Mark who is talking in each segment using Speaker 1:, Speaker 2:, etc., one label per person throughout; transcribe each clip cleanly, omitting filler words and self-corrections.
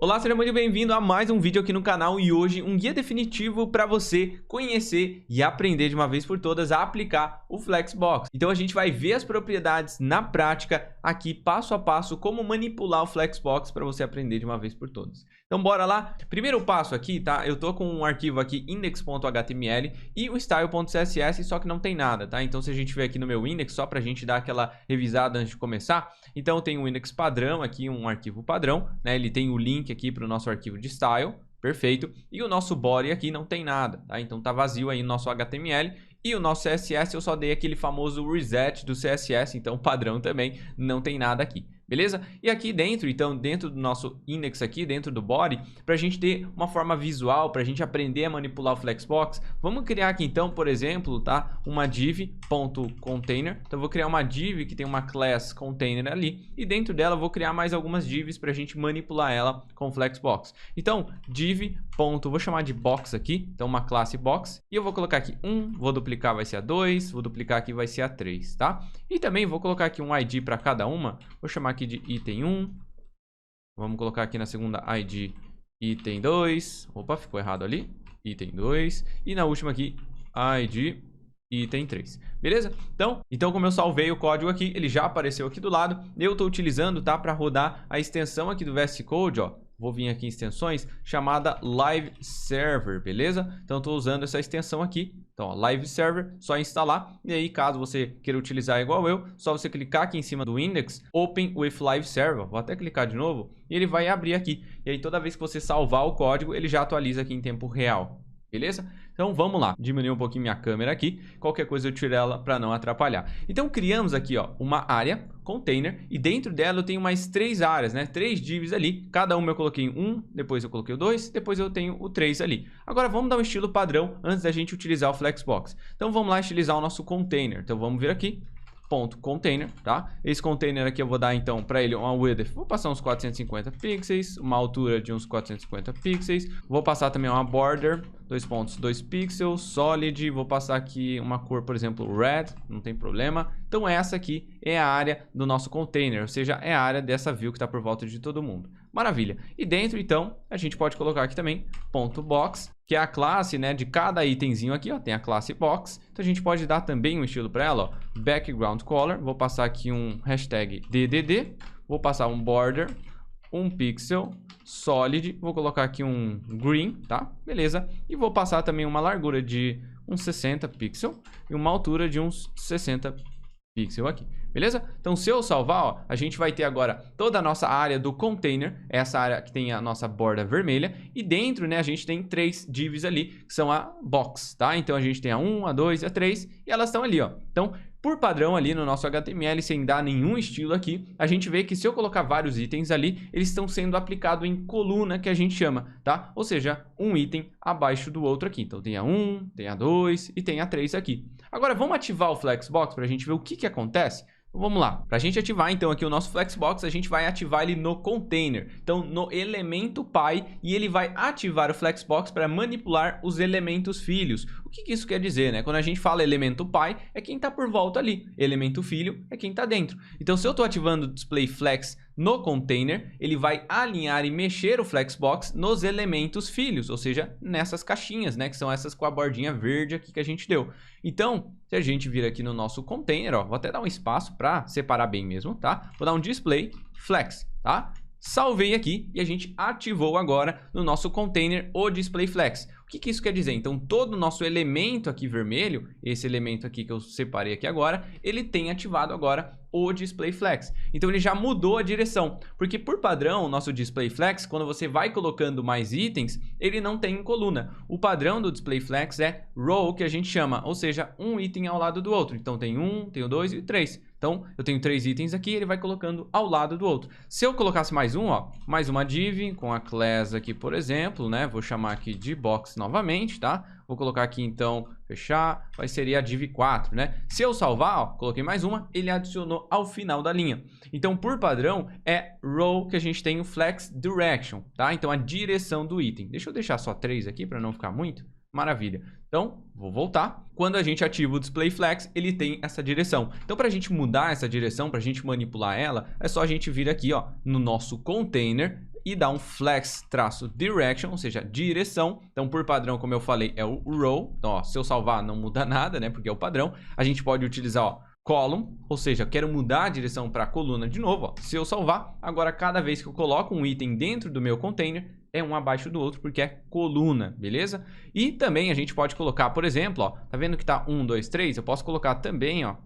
Speaker 1: Olá, seja muito bem-vindo a mais um vídeo aqui no canal e hoje um guia definitivo para você conhecer e aprender de uma vez por todas a aplicar o Flexbox. Então a gente vai ver as propriedades na prática aqui passo a passo como manipular o Flexbox para você aprender de uma vez por todas. Então bora lá. Primeiro passo aqui, tá? Eu tô com um arquivo aqui index.html e o style.css, só que não tem nada, tá? Então se a gente ver aqui no meu index, só pra gente dar aquela revisada antes de começar, então eu tenho um index padrão aqui, um arquivo padrão, né? Ele tem o link aqui para o nosso arquivo de style, perfeito, e o nosso body aqui não tem nada, tá? Então tá vazio aí o nosso HTML e o nosso CSS eu só dei aquele famoso reset do CSS, então padrão também não tem nada aqui. Beleza? E aqui dentro, então, dentro do nosso index aqui, dentro do body, para a gente ter uma forma visual, para a gente aprender a manipular o Flexbox, vamos criar aqui então, por exemplo, tá? Uma div.container. Então, eu vou criar uma div que tem uma class container ali e dentro dela eu vou criar mais algumas divs para a gente manipular ela com o Flexbox. Então, div. Vou chamar de box aqui, então uma classe box, e eu vou colocar aqui 1, vou duplicar, vai ser a 2, vou duplicar aqui, vai ser a 3, tá? E também vou colocar aqui um ID para cada uma, vou chamar aqui de item 1, vamos colocar aqui na segunda ID item 2, opa, ficou errado ali, item 2, e na última aqui ID item 3, beleza? Então como eu salvei o código aqui, ele já apareceu aqui do lado, eu estou utilizando, tá, para rodar a extensão aqui do VS Code, ó. Vou vir aqui em extensões, chamada Live Server, beleza? Então, estou usando essa extensão aqui. Então, ó, Live Server, só instalar. E aí, caso você queira utilizar igual eu, só você clicar aqui em cima do index, Open with Live Server. Vou até clicar de novo e ele vai abrir aqui. E aí, toda vez que você salvar o código, ele já atualiza aqui em tempo real. Beleza? Então vamos lá, diminuir um pouquinho minha câmera aqui, qualquer coisa eu tiro ela para não atrapalhar. Então criamos aqui, ó, uma área container e dentro dela eu tenho mais 3 áreas, né? 3 divs ali, cada uma eu coloquei um, depois eu coloquei o 2, depois eu tenho o 3 ali. Agora vamos dar um estilo padrão antes da gente utilizar o Flexbox. Então vamos lá estilizar o nosso container. Então vamos vir aqui, ponto container, tá? Esse container aqui eu vou dar então para ele uma width, vou passar uns 450 pixels, uma altura de uns 450 pixels, vou passar também uma border, 2.2 pixels, solid, vou passar aqui uma cor, por exemplo, red, não tem problema. Então essa aqui é a área do nosso container, ou seja, é a área dessa view que está por volta de todo mundo. Maravilha. E dentro, então, a gente pode colocar aqui também ponto .box, que é a classe, né, de cada itemzinho aqui, ó, tem a classe box. Então a gente pode dar também um estilo para ela, ó, background color, vou passar aqui um hashtag DDD, vou passar um border, um pixel, solid, vou colocar aqui um green, tá? Beleza. E vou passar também uma largura de uns 60 pixels e uma altura de uns 60 pixels aqui. Beleza? Então, se eu salvar, ó, a gente vai ter agora toda a nossa área do container, essa área que tem a nossa borda vermelha, e dentro, né, a gente tem 3 divs ali, que são a box, tá? Então, a gente tem a 1, a 2 e a 3, e elas estão ali, ó. Então, por padrão ali no nosso HTML, sem dar nenhum estilo aqui, a gente vê que se eu colocar vários itens ali, eles estão sendo aplicados em coluna, que a gente chama, tá? Ou seja, um item abaixo do outro aqui. Então, tem a 1, tem a 2 e tem a 3 aqui. Agora, vamos ativar o Flexbox para a gente ver o que acontece? Vamos lá, para a gente ativar então aqui o nosso Flexbox, a gente vai ativar ele no container, então no elemento pai, e ele vai ativar o Flexbox para manipular os elementos filhos. O que isso quer dizer, né? Quando a gente fala elemento pai, é quem está por volta ali, elemento filho é quem está dentro. Então se eu estou ativando o display flex no container, ele vai alinhar e mexer o Flexbox nos elementos filhos, ou seja, nessas caixinhas, né, que são essas com a bordinha verde aqui que a gente deu. Então, se a gente vir aqui no nosso container, ó, vou até dar um espaço para separar bem mesmo, tá? Vou dar um display flex, tá? Salvei aqui e a gente ativou agora no nosso container o display flex. O que isso quer dizer? Então, todo o nosso elemento aqui vermelho, esse elemento aqui que eu separei aqui agora, ele tem ativado agora o display flex. Então, ele já mudou a direção, porque por padrão, o nosso display flex, quando você vai colocando mais itens, ele não tem em coluna. O padrão do display flex é row, que a gente chama, ou seja, um item ao lado do outro. Então, tem 1, tem o 2 e 3. Então, eu tenho 3 itens aqui, ele vai colocando ao lado do outro. Se eu colocasse mais um, ó, mais uma div com a class aqui, por exemplo, né? Vou chamar aqui de box novamente, tá? Vou colocar aqui, então, fechar, vai ser a div 4, né? Se eu salvar, ó, coloquei mais uma, ele adicionou ao final da linha. Então, por padrão, é row que a gente tem o flex direction, tá? Então, a direção do item. Deixa eu deixar só 3 aqui para não ficar muito. Maravilha. Então, vou voltar. Quando a gente ativa o Display Flex, ele tem essa direção. Então, para a gente mudar essa direção, para a gente manipular ela, é só a gente vir aqui, ó, no nosso container e dar um flex-direction, ou seja, direção. Então, por padrão, como eu falei, é o row. Então, ó, se eu salvar, não muda nada, né? Porque é o padrão. A gente pode utilizar, ó, column, ou seja, quero mudar a direção para a coluna de novo, ó. Se eu salvar, agora cada vez que eu coloco um item dentro do meu container, é um abaixo do outro, porque é coluna, beleza? E também a gente pode colocar, por exemplo, ó, tá vendo que tá 1, 2, 3? Eu posso colocar também, ó,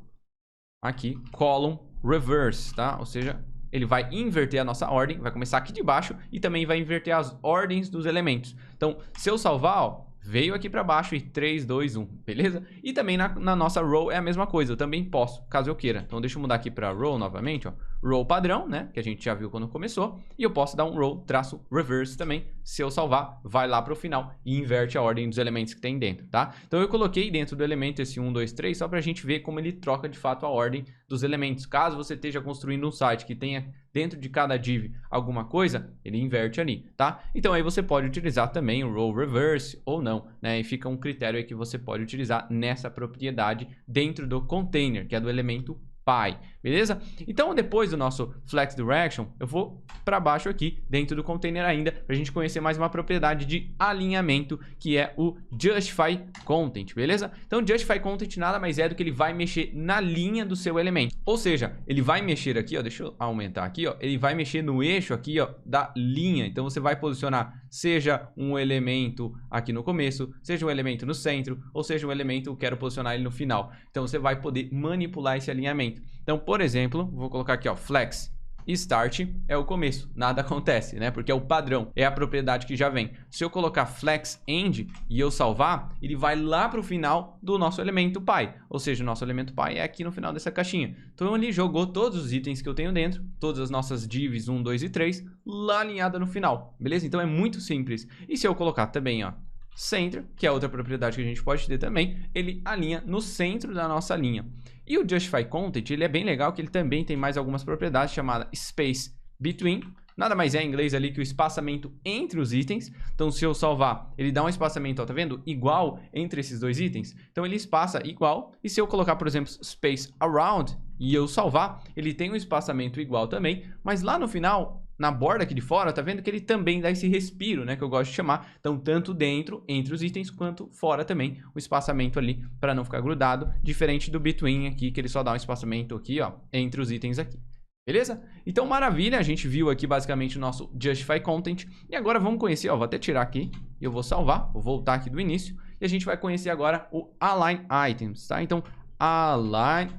Speaker 1: aqui, column reverse, tá? Ou seja, ele vai inverter a nossa ordem, vai começar aqui de baixo e também vai inverter as ordens dos elementos. Então, se eu salvar, ó, veio aqui para baixo e 3, 2, 1, beleza? E também na nossa row é a mesma coisa, eu também posso, caso eu queira. Então deixa eu mudar aqui para row novamente, ó. Row padrão, né? Que a gente já viu quando começou. E eu posso dar um row traço reverse também. Se eu salvar, vai lá para o final e inverte a ordem dos elementos que tem dentro, tá? Então eu coloquei dentro do elemento esse 1, 2, 3 só para a gente ver como ele troca de fato a ordem dos elementos. Caso você esteja construindo um site que tenha dentro de cada div alguma coisa, ele inverte ali, tá? Então aí você pode utilizar também o row reverse ou não, né? E fica um critério aí que você pode utilizar nessa propriedade dentro do container, que é do elemento pi, beleza? Então depois do nosso flex direction, eu vou para baixo aqui dentro do container ainda para a gente conhecer mais uma propriedade de alinhamento, que é o justify content, beleza? Então justify content nada mais é do que ele vai mexer na linha do seu elemento, ou seja, ele vai mexer aqui, ó, deixa eu aumentar aqui, ó, ele vai mexer no eixo aqui, ó, da linha. Então você vai posicionar seja um elemento aqui no começo, seja um elemento no centro, ou seja um elemento eu quero posicionar ele no final. Então você vai poder manipular esse alinhamento. Então, por exemplo, vou colocar aqui, ó, flex start é o começo, nada acontece, né? Porque é o padrão, é a propriedade que já vem. Se eu colocar flex end e eu salvar, ele vai lá para o final do nosso elemento pi, ou seja, o nosso elemento pi é aqui no final dessa caixinha. Então ele jogou todos os itens que eu tenho dentro, todas as nossas divs 1, 2 e 3, lá alinhada no final, beleza? Então é muito simples. E se eu colocar também, ó, center, que é outra propriedade que a gente pode ter também, ele alinha no centro da nossa linha. E o justify content, ele é bem legal, que ele também tem mais algumas propriedades chamada space between. Nada mais é em inglês ali que o espaçamento entre os itens. Então, se eu salvar, ele dá um espaçamento, ó, tá vendo? Igual entre esses dois itens. Então, ele espaça igual. E se eu colocar, por exemplo, space around e eu salvar, ele tem um espaçamento igual também. Mas lá no final, na borda aqui de fora, tá vendo que ele também dá esse respiro, né? Que eu gosto de chamar. Então, tanto dentro, entre os itens, quanto fora também, o espaçamento ali, para não ficar grudado. Diferente do between aqui, que ele só dá um espaçamento aqui, ó, entre os itens aqui. Beleza? Então, maravilha, a gente viu aqui basicamente o nosso Justify Content. E agora vamos conhecer, ó, vou até tirar aqui e eu vou salvar, vou voltar aqui do início. E a gente vai conhecer agora o Align Items, tá? Então, Align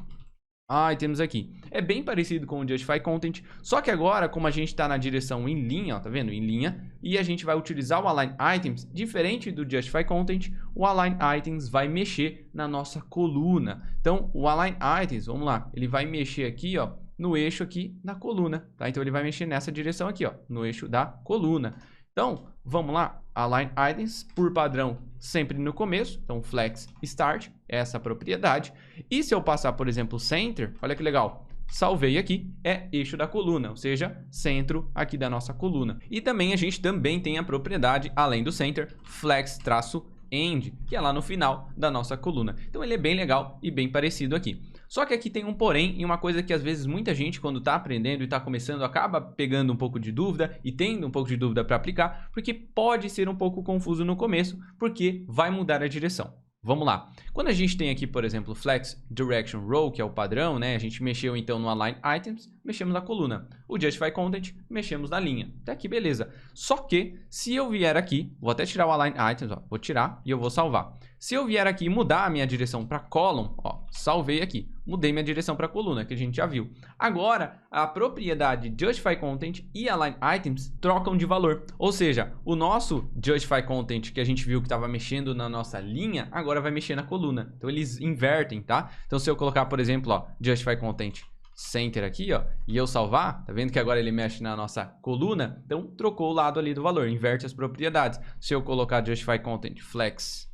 Speaker 1: Items aqui. É bem parecido com o Justify Content, só que agora, como a gente está na direção em linha, ó, tá vendo? Em linha, e a gente vai utilizar o Align Items, diferente do Justify Content, o Align Items vai mexer na nossa coluna. Então, o Align Items, vamos lá, ele vai mexer aqui, ó, no eixo aqui da coluna, tá? Então ele vai mexer nessa direção aqui, ó, no eixo da coluna. Então, vamos lá, Align Items, por padrão, sempre no começo, então Flex Start, essa propriedade. E se eu passar, por exemplo, Center, olha que legal, salvei aqui, é eixo da coluna, ou seja, centro aqui da nossa coluna. E também a gente também tem a propriedade, além do Center, Flex-End, que é lá no final da nossa coluna. Então ele é bem legal e bem parecido aqui. Só que aqui tem um porém e uma coisa que às vezes muita gente quando está aprendendo e está começando acaba pegando um pouco de dúvida e tendo um pouco de dúvida para aplicar, porque pode ser um pouco confuso no começo, porque vai mudar a direção. Vamos lá. Quando a gente tem aqui, por exemplo, Flex Direction Row, que é o padrão, né? A gente mexeu então no Align Items, mexemos na coluna. O Justify Content, mexemos na linha. Até aqui, beleza. Só que, se eu vier aqui, vou até tirar o Align Items, ó, vou tirar e eu vou salvar. Se eu vier aqui e mudar a minha direção para column, ó, salvei aqui. Mudei minha direção para coluna, que a gente já viu. Agora, a propriedade Justify Content e Align Items trocam de valor. Ou seja, o nosso Justify Content que a gente viu que estava mexendo na nossa linha, agora vai mexer na coluna. Então, eles invertem, tá? Então, se eu colocar, por exemplo, ó, Justify Content Center aqui, ó, e eu salvar, tá vendo que agora ele mexe na nossa coluna? Então, trocou o lado ali do valor, inverte as propriedades. Se eu colocar Justify Content Flex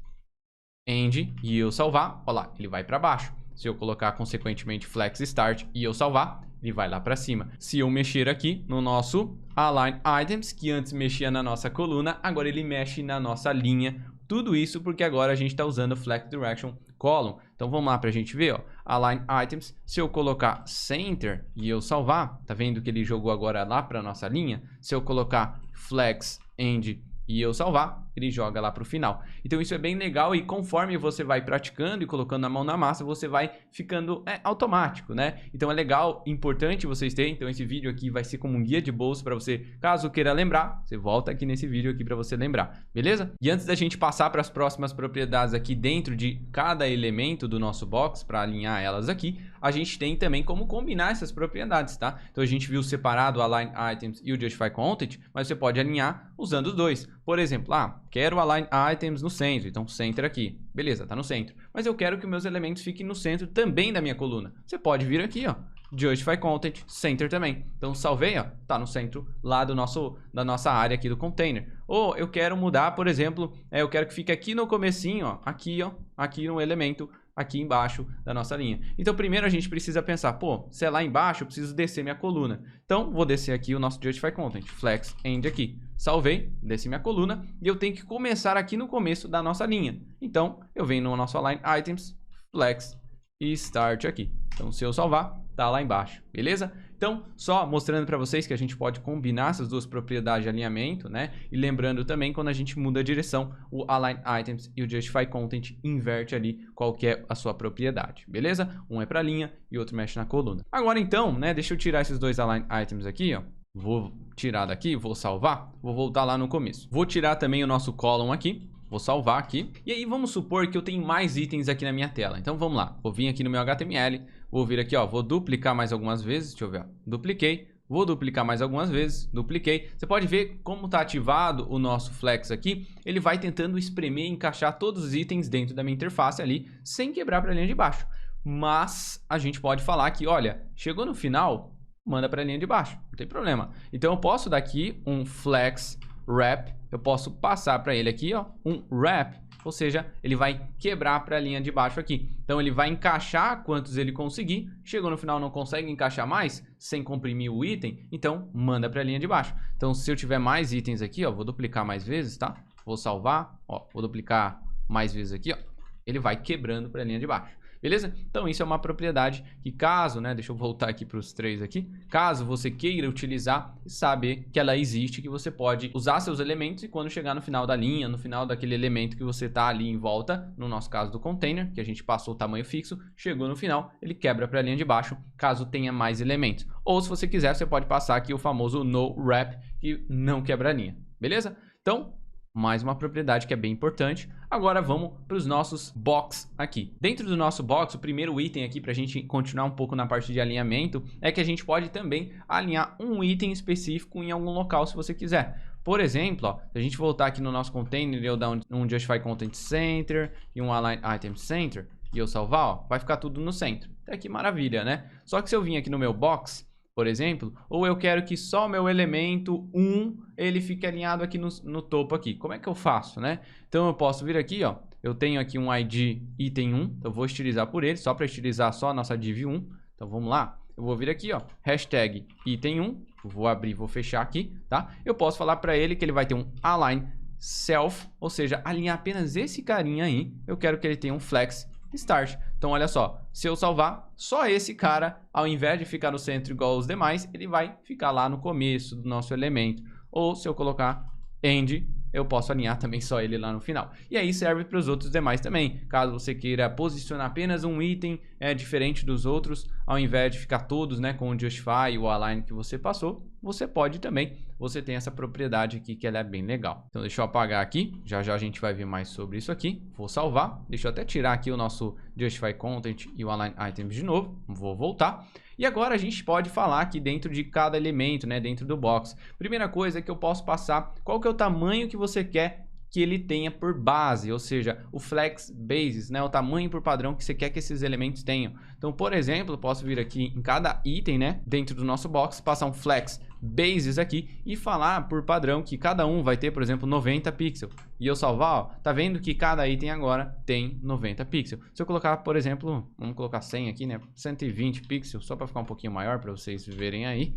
Speaker 1: End e eu salvar, ó lá, ele vai para baixo. Se eu colocar, consequentemente, Flex Start e eu salvar, ele vai lá para cima. Se eu mexer aqui no nosso Align Items, que antes mexia na nossa coluna, agora ele mexe na nossa linha. Tudo isso porque agora a gente está usando Flex Direction column. Então vamos lá para a gente ver, ó, Align Items. Se eu colocar Center e eu salvar, tá vendo que ele jogou agora lá para nossa linha? Se eu colocar Flex End e eu salvar, ele joga lá para o final. Então isso é bem legal e conforme você vai praticando e colocando a mão na massa, você vai ficando automático, né? Então é legal, importante vocês terem. Então esse vídeo aqui vai ser como um guia de bolso para você, caso queira lembrar, você volta aqui nesse vídeo aqui para você lembrar, beleza? E antes da gente passar para as próximas propriedades aqui dentro de cada elemento do nosso box, para alinhar elas aqui, a gente tem também como combinar essas propriedades, tá? Então a gente viu separado o Align Items e o Justify Content, mas você pode alinhar usando os dois. Por exemplo, quero Align Items no centro, então Center aqui. Beleza, tá no centro. Mas eu quero que meus elementos fiquem no centro também da minha coluna. Você pode vir aqui, ó, Justify Content, Center também. Então salvei, ó, tá no centro lá da nossa área aqui do container. Ou eu quero mudar, por exemplo, eu quero que fique aqui no comecinho, ó, aqui no elemento, aqui embaixo da nossa linha. Então primeiro a gente precisa pensar, pô, se é lá embaixo eu preciso descer minha coluna. Então vou descer aqui o nosso Justify Content, Flex End aqui. Salvei, desci minha coluna e eu tenho que começar aqui no começo da nossa linha. Então eu venho no nosso Align Items, Flex e Start aqui. Então se eu salvar, tá lá embaixo, beleza? Então, só mostrando para vocês que a gente pode combinar essas duas propriedades de alinhamento, né? E lembrando também, quando a gente muda a direção, o Align Items e o Justify Content inverte ali qual que é a sua propriedade, beleza? Um é para a linha e outro mexe na coluna. Agora então, né? Deixa eu tirar esses dois Align Items aqui, ó. Vou tirar daqui, vou salvar, vou voltar lá no começo. Vou tirar também o nosso column aqui. Vou salvar aqui. E aí vamos supor que eu tenho mais itens aqui na minha tela. Então vamos lá. Vou vir aqui no meu HTML. Vou vir aqui, ó. Vou duplicar mais algumas vezes. Deixa eu ver, ó. Dupliquei. Vou duplicar mais algumas vezes. Dupliquei. Você pode ver como está ativado o nosso Flex aqui. Ele vai tentando espremer e encaixar todos os itens dentro da minha interface ali, sem quebrar para a linha de baixo. Mas a gente pode falar que, olha, chegou no final, manda para a linha de baixo. Não tem problema. Então eu posso dar aqui um Flex Wrap. Eu posso passar para ele aqui, ó, um wrap, ou seja, ele vai quebrar para a linha de baixo aqui. Então ele vai encaixar quantos ele conseguir. Chegou no final, não consegue encaixar mais sem comprimir o item, então manda para a linha de baixo. Então se eu tiver mais itens aqui, ó, vou duplicar mais vezes, tá? Vou salvar, ó, vou duplicar mais vezes aqui, ó. Ele vai quebrando para a linha de baixo. Beleza? Então isso é uma propriedade que caso, né, deixa eu voltar aqui para os três aqui, caso você queira utilizar, saber que ela existe, que você pode usar seus elementos e quando chegar no final da linha, no final daquele elemento que você está ali em volta, no nosso caso do container, que a gente passou o tamanho fixo, chegou no final, ele quebra para a linha de baixo, caso tenha mais elementos. Ou se você quiser, você pode passar aqui o famoso no wrap, que não quebra a linha. Beleza? Então, mais uma propriedade que é bem importante. Agora vamos para os nossos box aqui. Dentro do nosso box, o primeiro item aqui para a gente continuar um pouco na parte de alinhamento é que a gente pode também alinhar um item específico em algum local se você quiser. Por exemplo, ó, se a gente voltar aqui no nosso container e eu dar um Justify Content Center e um Align Item Center e eu salvar, ó, vai ficar tudo no centro. Até que maravilha, né? Só que se eu vim aqui no meu box, por exemplo, ou eu quero que só meu elemento 1 ele fique alinhado aqui no topo aqui. Como é que eu faço, né? Então eu posso vir aqui, ó. Eu tenho aqui um ID item 1, então eu vou estilizar por ele, só para estilizar só a nossa div 1. Então vamos lá. Eu vou vir aqui, ó, hashtag item 1, vou abrir, vou fechar aqui, tá? Eu posso falar para ele que ele vai ter um align self, ou seja, alinhar apenas esse carinha aí. Eu quero que ele tenha um flex start. Então olha só, se eu salvar, só esse cara, ao invés de ficar no centro igual os demais, ele vai ficar lá no começo do nosso elemento. Ou se eu colocar end, eu posso alinhar também só ele lá no final. E aí serve para os outros demais também. Caso você queira posicionar apenas um item diferente dos outros, ao invés de ficar todos, né, com o Justify e o Align que você passou, você pode também. Você tem essa propriedade aqui que ela é bem legal. Então deixa eu apagar aqui. Já já a gente vai ver mais sobre isso aqui. Vou salvar. Deixa eu até tirar aqui o nosso Justify Content e o Align Items de novo. Vou voltar. E agora a gente pode falar aqui dentro de cada elemento, né, dentro do box. Primeira coisa é que eu posso passar qual que é o tamanho que você quer que ele tenha por base, ou seja, o flex basis, né, o tamanho por padrão que você quer que esses elementos tenham. Então, por exemplo, eu posso vir aqui em cada item, né, dentro do nosso box, passar um flex basis aqui e falar por padrão que cada um vai ter, por exemplo, 90 pixels. E eu salvar, ó, tá vendo que cada item agora tem 90 pixels. Se eu colocar, por exemplo, vamos colocar 100 aqui, né, 120 pixels, só para ficar um pouquinho maior para vocês verem aí.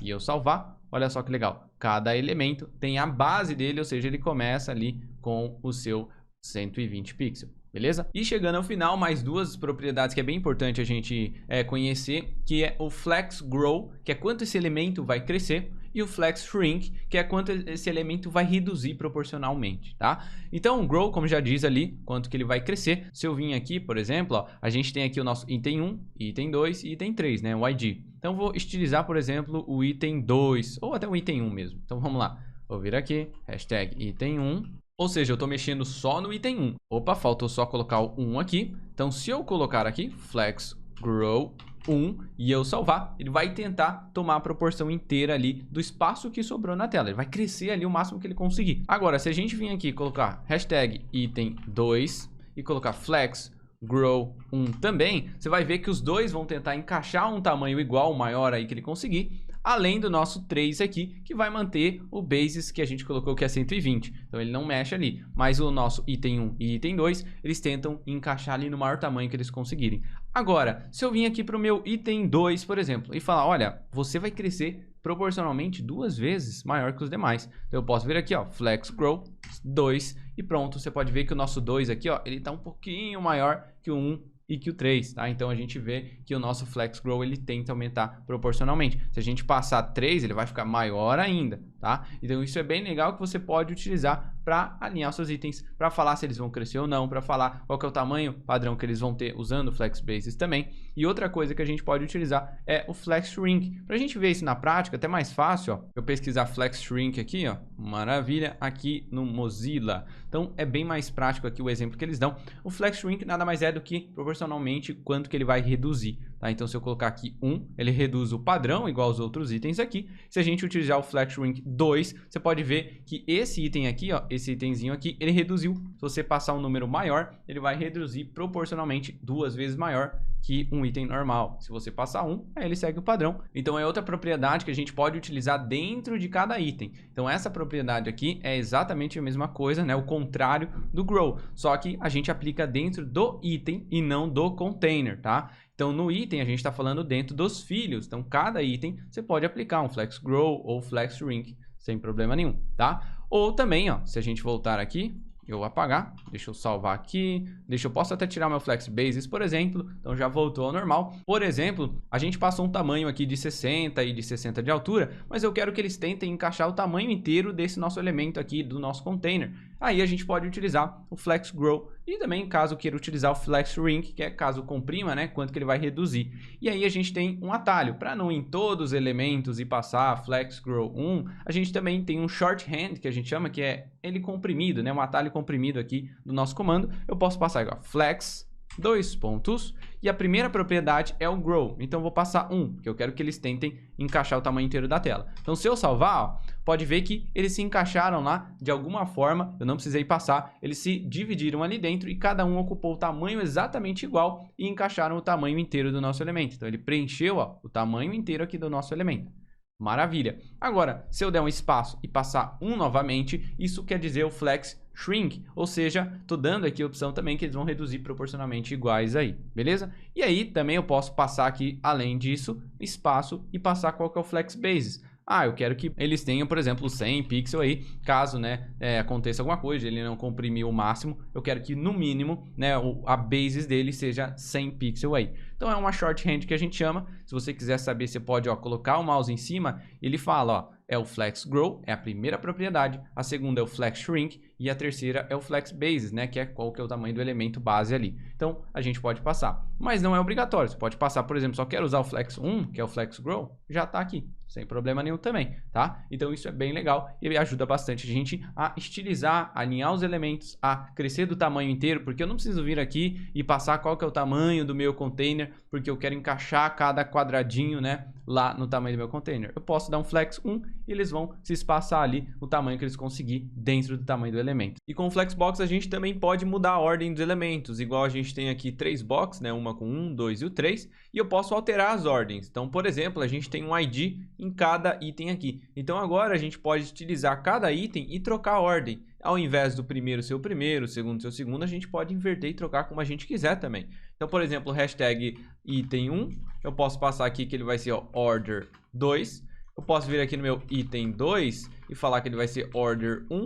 Speaker 1: E eu salvar, olha só que legal. Cada elemento tem a base dele, ou seja, ele começa ali com o seu 120 pixels. beleza? E chegando ao final, mais duas propriedades que é bem importante a gente conhecer, que é o Flex Grow, que é quanto esse elemento vai crescer, e o Flex Shrink, que é quanto esse elemento vai reduzir proporcionalmente, tá? Então o Grow, como já diz ali, quanto que ele vai crescer. Se eu vim aqui, por exemplo, ó, a gente tem aqui o nosso item 1, item 2 e item 3, né? O ID. Então vou estilizar, por exemplo, o item 2, ou até o item 1 mesmo. Então vamos lá. Vou vir aqui, hashtag item 1. Ou seja, eu estou mexendo só no item 1. Opa, faltou só colocar o 1 aqui. Então, se eu colocar aqui, Flex Grow 1, e eu salvar, ele vai tentar tomar a proporção inteira ali do espaço que sobrou na tela. Ele vai crescer ali o máximo que ele conseguir. Agora, se a gente vir aqui e colocar hashtag item 2 e colocar Flex Grow 1 também, você vai ver que os dois vão tentar encaixar um tamanho igual, maior aí que ele conseguir. Além do nosso 3 aqui, que vai manter o basis que a gente colocou, que é 120. Então ele não mexe ali. Mas o nosso item 1 e item 2, eles tentam encaixar ali no maior tamanho que eles conseguirem. Agora, se eu vim aqui para o meu item 2, por exemplo, e falar, olha, você vai crescer proporcionalmente 2 vezes maior que os demais. Então eu posso vir aqui, ó, Flex Grow 2 e pronto. Você pode ver que o nosso 2 aqui, ó, ele está um pouquinho maior que o 1 e que o 3, tá? Então a gente vê que o nosso Flex Grow ele tenta aumentar proporcionalmente. Se a gente passar 3, ele vai ficar maior ainda, tá? Então isso é bem legal que você pode utilizar para alinhar seus itens, para falar se eles vão crescer ou não, para falar qual que é o tamanho padrão que eles vão ter usando o Flex Basis também. E outra coisa que a gente pode utilizar é o Flex Shrink. Para a gente ver isso na prática, até mais fácil, ó, eu pesquisar Flex Shrink aqui, ó, maravilha, aqui no Mozilla. Então é bem mais prático aqui o exemplo que eles dão. O Flex Shrink nada mais é do que proporcionalmente quanto que ele vai reduzir, tá? Então se eu colocar aqui 1, ele reduz o padrão igual aos outros itens aqui. Se a gente utilizar o Flex Shrink 2, você pode ver que esse item aqui, ó, esse itemzinho aqui, ele reduziu. Se você passar um número maior, ele vai reduzir proporcionalmente 2 vezes maior que um item normal. Se você passar 1, aí ele segue o padrão. Então é outra propriedade que a gente pode utilizar dentro de cada item. Então essa propriedade aqui é exatamente a mesma coisa, né? O contrário do Grow, só que a gente aplica dentro do item e não do container, tá? Então no item a gente está falando dentro dos filhos. Então cada item você pode aplicar um Flex Grow ou Flex Shrink sem problema nenhum, tá? Ou também, ó, se a gente voltar aqui, eu vou apagar, deixa eu salvar aqui, eu posso até tirar meu Flex Basis, por exemplo, então já voltou ao normal. Por exemplo, a gente passou um tamanho aqui de 60 e de 60 de altura, mas eu quero que eles tentem encaixar o tamanho inteiro desse nosso elemento aqui, do nosso container. Aí a gente pode utilizar o Flex Grow e também, caso queira utilizar o Flex Shrink, que é caso comprima, né, quanto que ele vai reduzir. E aí a gente tem um atalho, para não ir em todos os elementos e passar Flex Grow 1, a gente também tem um shorthand, que a gente chama, que é ele comprimido, né, um atalho comprimido aqui do nosso comando. Eu posso passar igual Flex, 2 pontos, e a primeira propriedade é o Grow, então eu vou passar 1, porque eu quero que eles tentem encaixar o tamanho inteiro da tela. Então se eu salvar, ó, pode ver que eles se encaixaram lá de alguma forma, eu não precisei passar, eles se dividiram ali dentro e cada um ocupou o tamanho exatamente igual e encaixaram o tamanho inteiro do nosso elemento. Então ele preencheu, ó, o tamanho inteiro aqui do nosso elemento. Maravilha. Agora, se eu der um espaço e passar 1 novamente, isso quer dizer o Flex Shrink, ou seja, estou dando aqui a opção também que eles vão reduzir proporcionalmente iguais aí, beleza? E aí também eu posso passar aqui, além disso, espaço e passar qual que é o Flex Basis. Ah, eu quero que eles tenham, por exemplo, 100 pixels aí, caso, né, aconteça alguma coisa, ele não comprimiu o máximo, eu quero que no mínimo, né, a basis dele seja 100 pixels aí. Então é uma shorthand que a gente chama. Se você quiser saber, você pode, ó, colocar o mouse em cima, ele fala, ó, é o Flex Grow, é a primeira propriedade, a segunda é o Flex Shrink e a terceira é o Flex Basis, né, que é qual que é o tamanho do elemento base ali. Então a gente pode passar, mas não é obrigatório. Você pode passar, por exemplo, só quero usar o Flex 1, que é o Flex Grow, já está aqui, sem problema nenhum também, tá? Então isso é bem legal e ajuda bastante a gente a estilizar, a alinhar os elementos, a crescer do tamanho inteiro, porque eu não preciso vir aqui e passar qual que é o tamanho do meu container, porque eu quero encaixar cada quadradinho, né, lá no tamanho do meu container. Eu posso dar um Flex 1 e eles vão se espaçar ali no tamanho que eles conseguir dentro do tamanho do elemento. E com o Flexbox a gente também pode mudar a ordem dos elementos, igual a gente tem aqui 3 boxes, né, uma com 1, 2 e o 3, e eu posso alterar as ordens. Então, por exemplo, a gente tem um ID em cada item aqui. Então agora a gente pode utilizar cada item e trocar a ordem. Ao invés do primeiro ser o primeiro, o segundo ser o segundo, a gente pode inverter e trocar como a gente quiser também. Então, por exemplo, hashtag item 1, eu posso passar aqui que ele vai ser, ó, order 2. Eu posso vir aqui no meu item 2 e falar que ele vai ser order 1.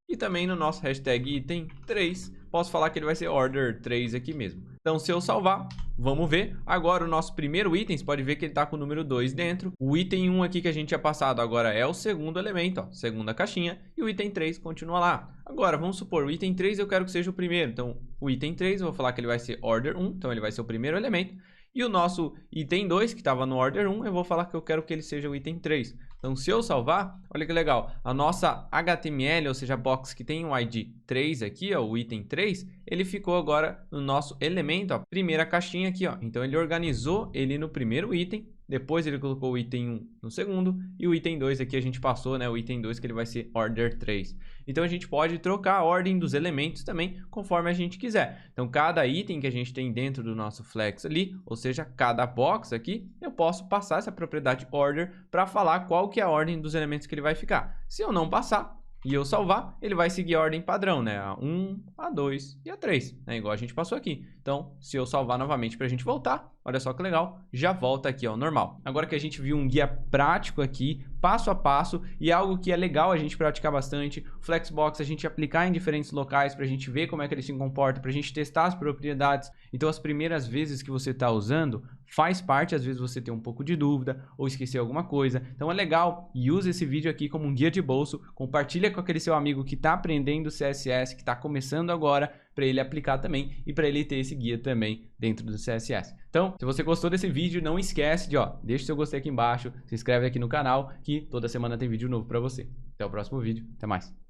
Speaker 1: E também no nosso hashtag item 3, posso falar que ele vai ser order 3 aqui mesmo. Então, se eu salvar, vamos ver. Agora, o nosso primeiro item, você pode ver que ele está com o número 2 dentro. O item 1 aqui que a gente tinha passado agora é o segundo elemento, ó, segunda caixinha. E o item 3 continua lá. Agora, vamos supor, o item 3 eu quero que seja o primeiro. Então, o item 3, eu vou falar que ele vai ser order 1. Então, ele vai ser o primeiro elemento. E o nosso item 2, que estava no order 1, eu vou falar que eu quero que ele seja o item 3. Então, se eu salvar, olha que legal, a nossa HTML, ou seja, a box que tem o ID 3 aqui, ó, o item 3, ele ficou agora no nosso elemento, ó, primeira caixinha aqui, ó. Então, ele organizou ele no primeiro item, depois ele colocou o item 1 no segundo, e o item 2 aqui a gente passou, né, o item 2 que ele vai ser order 3. Então, a gente pode trocar a ordem dos elementos também, conforme a gente quiser. Então, cada item que a gente tem dentro do nosso flex ali, ou seja, cada box aqui, eu posso passar essa propriedade order para falar qual que é a ordem dos elementos que ele vai ficar. Se eu não passar e eu salvar, ele vai seguir a ordem padrão, né? A 1, a 2 e a 3, né? Igual a gente passou aqui. Então, se eu salvar novamente para a gente voltar, olha só que legal, já volta aqui ao normal. Agora que a gente viu um guia prático aqui, passo a passo, e algo que é legal a gente praticar bastante, o Flexbox a gente aplicar em diferentes locais para a gente ver como é que ele se comporta, para a gente testar as propriedades. Então, as primeiras vezes que você está usando, faz parte, às vezes você tem um pouco de dúvida ou esquecer alguma coisa. Então é legal e use esse vídeo aqui como um guia de bolso, compartilha com aquele seu amigo que está aprendendo CSS, que está começando agora, para ele aplicar também e para ele ter esse guia também dentro do CSS. Então, se você gostou desse vídeo, não esquece de, deixa o seu gostei aqui embaixo, se inscreve aqui no canal que toda semana tem vídeo novo para você. Até o próximo vídeo, até mais.